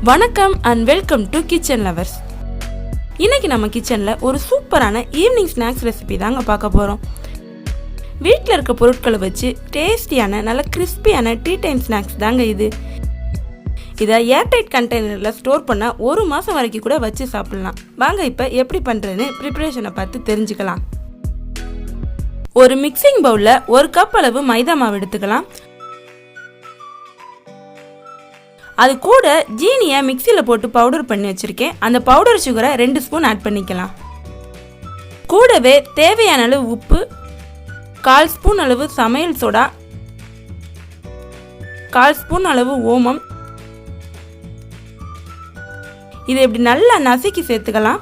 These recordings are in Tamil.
வணக்கம் and welcome to kitchen lovers. இன்னைக்கு நம்ம கிச்சனில் ஒரு சூப்பரான ஈவினிங் ஸ்நாக்ஸ் ரெசிபி தாங்க பார்க்க போகிறோம். வீட்டில் இருக்க பொருட்களை வச்சு டேஸ்டியான நல்ல கிறிஸ்பியான டீ டைம் ஸ்நாக்ஸ் தாங்க இது. இதை ஏர்டைட் கண்டெய்னரில் ஸ்டோர் பண்ணால் 1 மாதம் வரைக்கும் கூட வச்சு சாப்பிட்லாம். வாங்க இப்போ எப்படி பண்ணுறதுன்னு ப்ரிப்பரேஷனை பார்த்து தெரிஞ்சுக்கலாம். ஒரு மிக்சிங் பவுலில் 1 கப் அளவு மைதா மாவு எடுத்துக்கலாம். அது கூட ஜீனியை மிக்சியில் போட்டு பவுடர் பண்ணி வச்சுருக்கேன். அந்த பவுடர் சுகரை 2 ஸ்பூன் ஆட் பண்ணிக்கலாம். கூடவே தேவையான அளவு உப்பு, 1/4 ஸ்பூன் அளவு சமையல் சோடா, 1/4 ஸ்பூன் அளவு ஓமம். இதை இப்படி நல்லா நசுக்கி சேர்த்துக்கலாம்.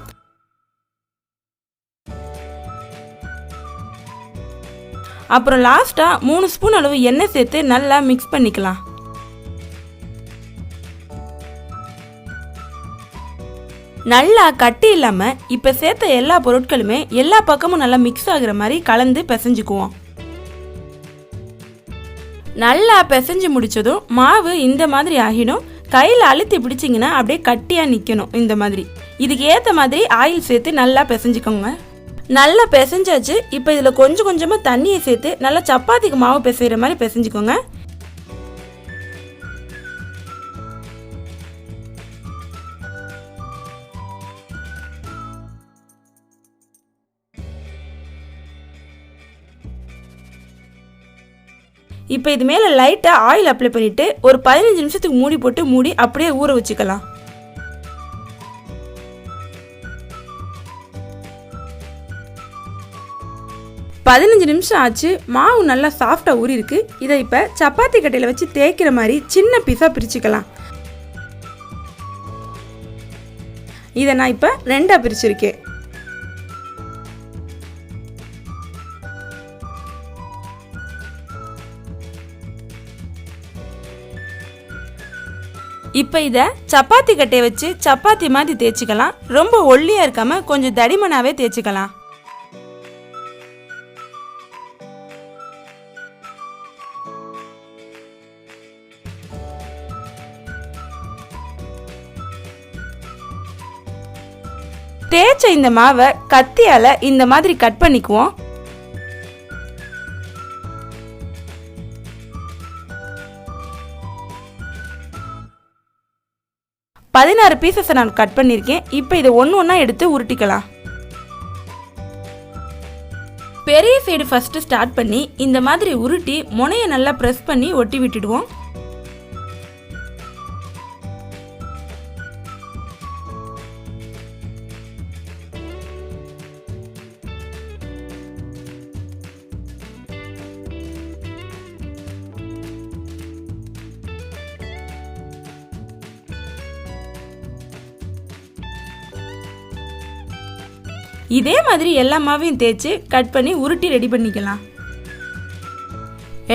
அப்புறம் லாஸ்ட்டாக 3 ஸ்பூன் அளவு எண்ணெய் சேர்த்து நல்லா மிக்ஸ் பண்ணிக்கலாம். நல்லா கட்டி இல்லாமல் இப்போ சேர்த்த எல்லா பொருட்களுமே எல்லா பக்கமும் நல்லா மிக்ஸ் ஆகுற மாதிரி கலந்து பிசைஞ்சுக்குவோம். நல்லா பிசைஞ்சு முடிச்சதும் மாவு இந்த மாதிரி ஆகிடும். கையில் அழுத்தி பிடிச்சிங்கன்னா அப்படியே கட்டியாக நிற்கணும். இந்த மாதிரி இதுக்கு ஏற்ற மாதிரி ஆயில் சேர்த்து நல்லா பிசைஞ்சுக்கோங்க. நல்லா பிசைஞ்சாச்சு. இப்போ இதில் கொஞ்சம் கொஞ்சமாக தண்ணியை சேர்த்து நல்லா சப்பாத்திக்கு மாவு பிசைகிற மாதிரி பிசைஞ்சுக்கோங்க. இப்போ இது மேலே லைட்டாக ஆயில் அப்ளை பண்ணிவிட்டு ஒரு 15 நிமிஷத்துக்கு மூடி போட்டு மூடி அப்படியே ஊற வச்சுக்கலாம். நிமிஷம் ஆச்சு. மாவு நல்லா சாஃப்டாக ஊறி இருக்கு. இதை இப்போ சப்பாத்தி கட்டையில் வச்சு தேய்க்கிற மாதிரி சின்ன பீஸாக பிரிச்சுக்கலாம். இதை நான் இப்போ 2ஆக பிரிச்சிருக்கேன். இப்போ இதை சப்பாத்தி கட்டையை வச்சு சப்பாத்தி மாதிரி தேய்ச்சிக்கலாம். ரொம்ப ஒல்லியாக இருக்காமல் கொஞ்சம் தடிமனாகவே தேய்ச்சிக்கலாம். தேய்ச்ச இந்த மாவை கத்தியால் இந்த மாதிரி கட் பண்ணிக்குவோம். பதினாறு பீசஸை நான் கட் பண்ணியிருக்கேன். இப்போ இதை ஒன்றா எடுத்து உருட்டிக்கலாம். பெரிய சைடு ஃபஸ்ட்டு ஸ்டார்ட் பண்ணி இந்த மாதிரி உருட்டி முனையை நல்லா ப்ரெஸ் பண்ணி ஒட்டி விட்டுடுவோம். இதே மாதிரி எல்லா மாவையும் தேய்ச்சி கட் பண்ணி உருட்டி ரெடி பண்ணிக்கலாம்.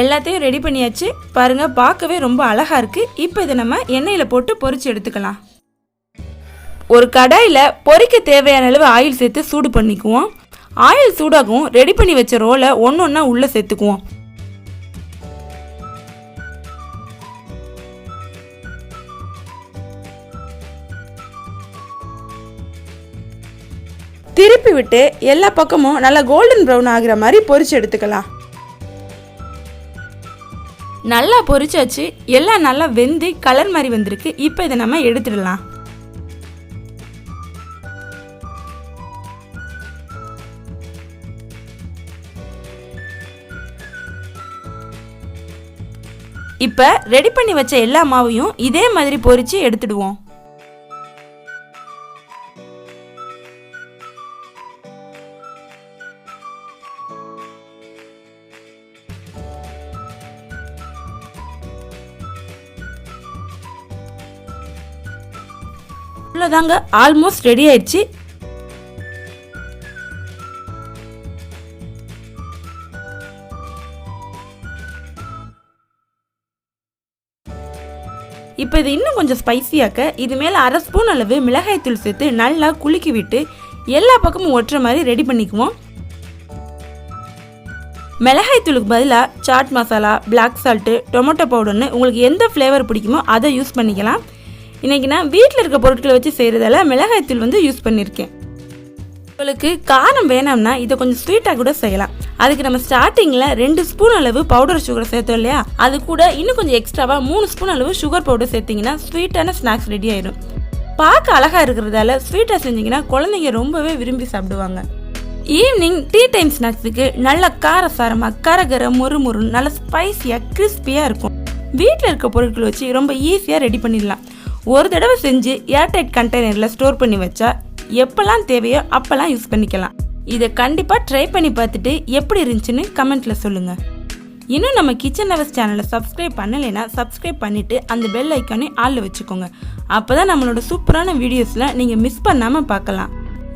எல்லாத்தையும் ரெடி பண்ணியாச்சு. பாருங்க, பார்க்கவே ரொம்ப அழகா இருக்கு. இப்போ இதை நம்ம எண்ணெயில் போட்டு பொரிச்சு எடுத்துக்கலாம். ஒரு கடாயில் பொரிக்க தேவையான அளவு ஆயில் சேர்த்து சூடு பண்ணிக்குவோம். ஆயில் சூடாகவும் ரெடி பண்ணி வச்ச ரோலை ஒன்றா உள்ளே சேர்த்துக்குவோம். திருப்பி விட்டு எல்லா பக்கமும் நல்லா கோல்டன் ப்ரௌன் ஆகிற மாதிரி பொரிச்சு எடுத்துக்கலாம். நல்லா பொரிச்சாச்சு. எல்லாம் நல்லா வெந்து கலர் மாதிரி வந்திருக்கு. இப்போ இதை நம்ம எடுத்துடலாம். இப்போ ரெடி பண்ணி வச்ச எல்லா மாவையும் இதே மாதிரி பொரிச்சு எடுத்துடுவோம். அவ்வளோதாங்க, ஆல்மோஸ்ட் ரெடி ஆயிடுச்சு. இப்போ இது இன்னும் கொஞ்சம் ஸ்பைசியாக்க இது மேலே 1/2 ஸ்பூன் அளவு மிளகாய்த்தூள் சேர்த்து நல்லா குலுக்கி விட்டு எல்லா பக்கமும் ஒட்டுற மாதிரி ரெடி பண்ணிக்குவோம். மிளகாய் தூளுக்கு பதிலாக chaat masala, black salt, tomato பவுடர்னு உங்களுக்கு எந்த ஃப்ளேவர் பிடிக்குமோ அதை யூஸ் பண்ணிக்கலாம். இன்றைக்கி நான் வீட்டில் இருக்க பொருட்களை வச்சு செய்கிறதால மிளகாய்த்தூள் வந்து யூஸ் பண்ணியிருக்கேன். உங்களுக்கு காரம் வேணாம்னா இதை கொஞ்சம் ஸ்வீட்டாக கூட செய்யலாம். அதுக்கு நம்ம ஸ்டார்டிங்கில் 2 ஸ்பூன் அளவு பவுடர் சுகர் சேர்த்தோம் இல்லையா, அது கூட இன்னும் கொஞ்சம் எக்ஸ்ட்ராவாக 3 ஸ்பூன் அளவு சுகர் பவுடர் சேர்த்திங்கன்னா ஸ்வீட்டான ஸ்நாக்ஸ் ரெடி ஆயிடும். பார்க்க அழகாக இருக்கிறதால ஸ்வீட்டாக செஞ்சிங்கன்னா குழந்தைங்க ரொம்பவே விரும்பி சாப்பிடுவாங்க. ஈவினிங் டீ டைம் ஸ்நாக்ஸுக்கு நல்ல காரசாரமாக கரகர மொறு நல்ல ஸ்பைஸியாக கிறிஸ்பியாக இருக்கும். வீட்டில் இருக்க பொருட்கள் வச்சு ரொம்ப ஈஸியாக ரெடி பண்ணிடலாம். ஒரு தடவை செஞ்சு ஏர்டைட் கண்டெய்னரில் ஸ்டோர் பண்ணி வச்சா எப்போல்லாம் தேவையோ அப்போல்லாம் யூஸ் பண்ணிக்கலாம். இதை கண்டிப்பாக ட்ரை பண்ணி பார்த்துட்டு எப்படி இருந்துச்சுன்னு கமெண்ட்டில் சொல்லுங்கள். இன்னும் நம்ம கிச்சன் லவர்ஸ் சேனலை சப்ஸ்கிரைப் பண்ணலைன்னா சப்ஸ்கிரைப் பண்ணிவிட்டு அந்த பெல் ஐக்கானே ஆளில் வச்சுக்கோங்க. அப்போ தான் நம்மளோட சூப்பரான வீடியோஸ்லாம் நீங்கள் மிஸ் பண்ணாமல் பார்க்கலாம்.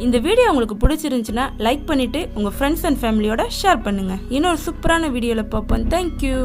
இந்த வீடியோ உங்களுக்கு பிடிச்சிருந்துச்சுன்னா லைக் பண்ணிவிட்டு உங்கள் ஃப்ரெண்ட்ஸ் அண்ட் ஃபேமிலியோட ஷேர் பண்ணுங்கள். இன்னொரு சூப்பரான வீடியோவில் பார்ப்போம். தேங்க்யூ.